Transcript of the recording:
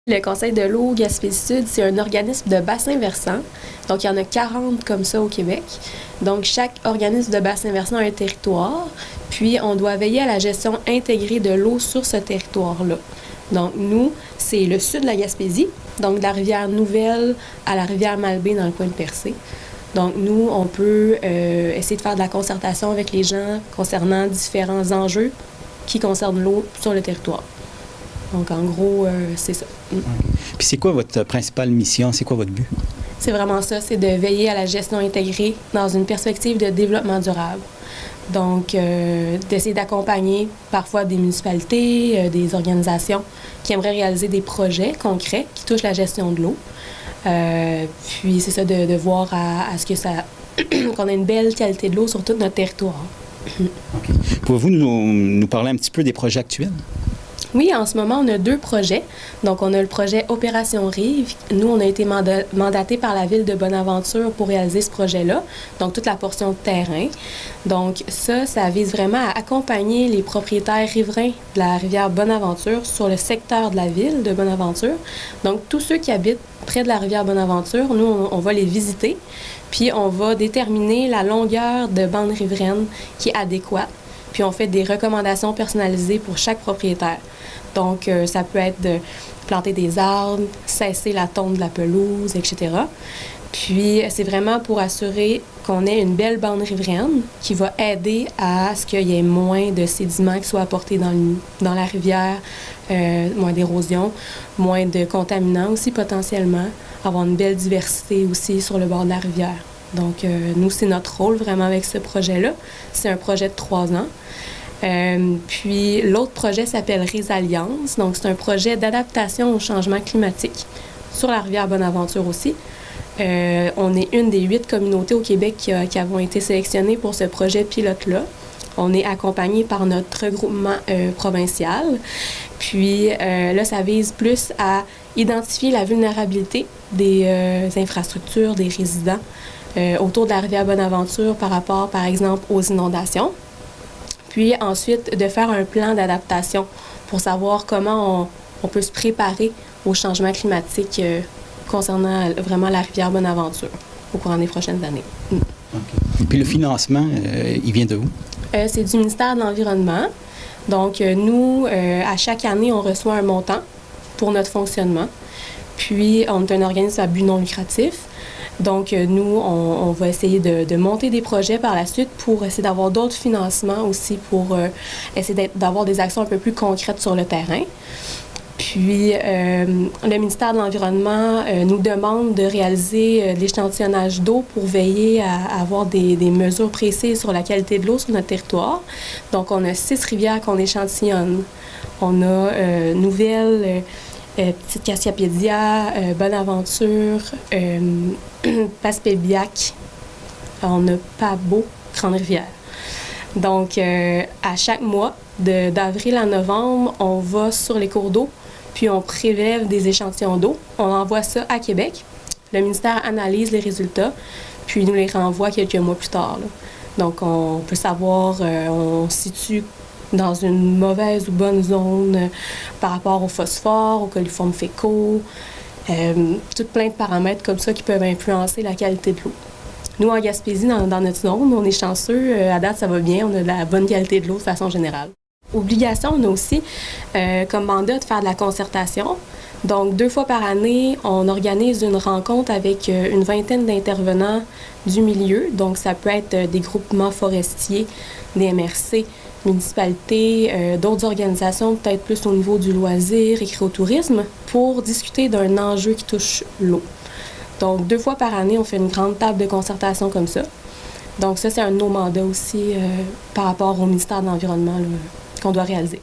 Le Conseil de l'eau Gaspésie-Sud, c'est un organisme de bassin versant. Donc, il y en a 40 comme ça au Québec. Donc, chaque organisme de bassin versant a un territoire. Puis, on doit veiller à la gestion intégrée de l'eau sur ce territoire-là. Donc, nous, c'est le sud de la Gaspésie, donc de la rivière Nouvelle à la rivière Malbaie dans le coin de Percé. Donc, nous, on peut essayer de faire de la concertation avec les gens concernant différents enjeux qui concernent l'eau sur le territoire. Donc, en gros, c'est ça. Puis c'est quoi votre principale mission? C'est quoi votre but? C'est vraiment ça, c'est de veiller à la gestion intégrée dans une perspective de développement durable. Donc, d'essayer d'accompagner parfois des municipalités, des organisations qui aimeraient réaliser des projets concrets qui touchent la gestion de l'eau. Puis, c'est ça, de voir à ce que ça qu'on ait une belle qualité de l'eau sur tout notre territoire. Okay. Pouvez-vous nous parler un petit peu des projets actuels? Oui, en ce moment, on a 2 projets. Donc, on a le projet Opération Rive. Nous, on a été mandatés par la ville de Bonaventure pour réaliser ce projet-là, donc toute la portion de terrain. Donc, ça vise vraiment à accompagner les propriétaires riverains de la rivière Bonaventure sur le secteur de la ville de Bonaventure. Donc, tous ceux qui habitent près de la rivière Bonaventure, nous, on va les visiter, puis on va déterminer la longueur de bande riveraine qui est adéquate. Puis on fait des recommandations personnalisées pour chaque propriétaire. Donc, ça peut être de planter des arbres, cesser la tonte de la pelouse, etc. Puis, c'est vraiment pour assurer qu'on ait une belle bande riveraine qui va aider à ce qu'il y ait moins de sédiments qui soient apportés dans la rivière, moins d'érosion, moins de contaminants aussi potentiellement, avoir une belle diversité aussi sur le bord de la rivière. Donc, nous, c'est notre rôle vraiment avec ce projet-là. C'est un projet de 3 ans. Puis, l'autre projet s'appelle Résalience. Donc, c'est un projet d'adaptation au changement climatique sur la rivière Bonaventure aussi. On est une des 8 communautés au Québec qui avons été sélectionnées pour ce projet pilote-là. On est accompagné par notre regroupement provincial. Puis, là, ça vise plus à identifier la vulnérabilité des infrastructures, des résidents autour de la rivière Bonaventure par rapport, par exemple, aux inondations. Puis ensuite, de faire un plan d'adaptation pour savoir comment on peut se préparer au changement climatique concernant vraiment la rivière Bonaventure au courant des prochaines années. Okay. Puis le financement, il vient de où? C'est du ministère de l'Environnement. Donc, nous, à chaque année, on reçoit un montant pour notre fonctionnement. Puis, on est un organisme à but non lucratif. Donc, nous, on va essayer de monter des projets par la suite pour essayer d'avoir d'autres financements aussi pour essayer d'avoir des actions un peu plus concrètes sur le terrain. Puis, le ministère de l'Environnement nous demande de réaliser de l'échantillonnage d'eau pour veiller à avoir des mesures précises sur la qualité de l'eau sur notre territoire. Donc, on a 6 rivières qu'on échantillonne. On a Nouvelle, Petite Cascapédia, Bonaventure, Passepébiac, on a Pabot, Grande-Rivière. Donc, à chaque mois, d'avril à novembre, on va sur les cours d'eau, puis on prélève des échantillons d'eau. On envoie ça à Québec. Le ministère analyse les résultats, puis nous les renvoie quelques mois plus tard, là. Donc, on peut savoir, on se situe dans une mauvaise ou bonne zone par rapport au phosphore, aux coliformes fécaux, tout plein de paramètres comme ça qui peuvent influencer la qualité de l'eau. Nous, en Gaspésie, dans notre zone, on est chanceux. À date, ça va bien. On a de la bonne qualité de l'eau de façon générale. Obligation, on a aussi comme mandat de faire de la concertation. Donc, 2 fois par année, on organise une rencontre avec une vingtaine d'intervenants du milieu. Donc, ça peut être des groupements forestiers, des MRC, municipalités, d'autres organisations, peut-être plus au niveau du loisir, écotourisme, pour discuter d'un enjeu qui touche l'eau. Donc, 2 fois par année, on fait une grande table de concertation comme ça. Donc, ça, c'est un de nos mandats aussi par rapport au ministère de l'Environnement qu'on doit réaliser.